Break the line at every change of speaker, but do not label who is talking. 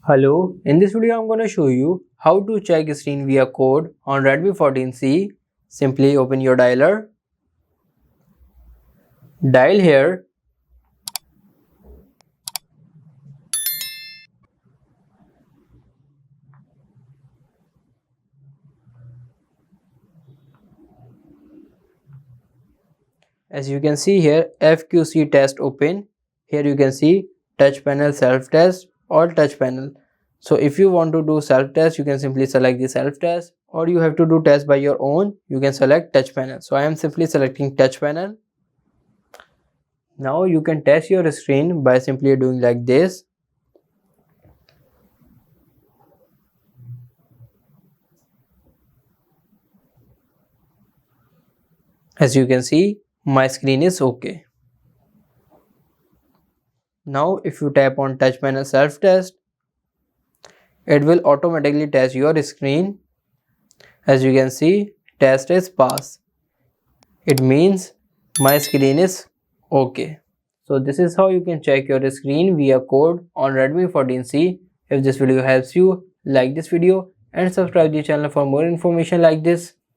Hello, in this video I'm going to show you how to check screen via code on Redmi 14c. Simply open your dialer, dial here, as you can see here FQC test open. Here you can see touch panel self test or touch panel. So if you want to do self test, you can simply select the self test, or you have to do test by your own, you can select touch panel. So I am simply selecting touch panel. Now you can test your screen by simply doing like this. As you can see, my screen is okay. Now if you tap on touch panel self test, it will automatically test your screen. As you can see, test is pass. It means my screen is okay. So this is how you can check your screen via code on Redmi 14c. If this video helps you, like this video and subscribe the channel for more information like this.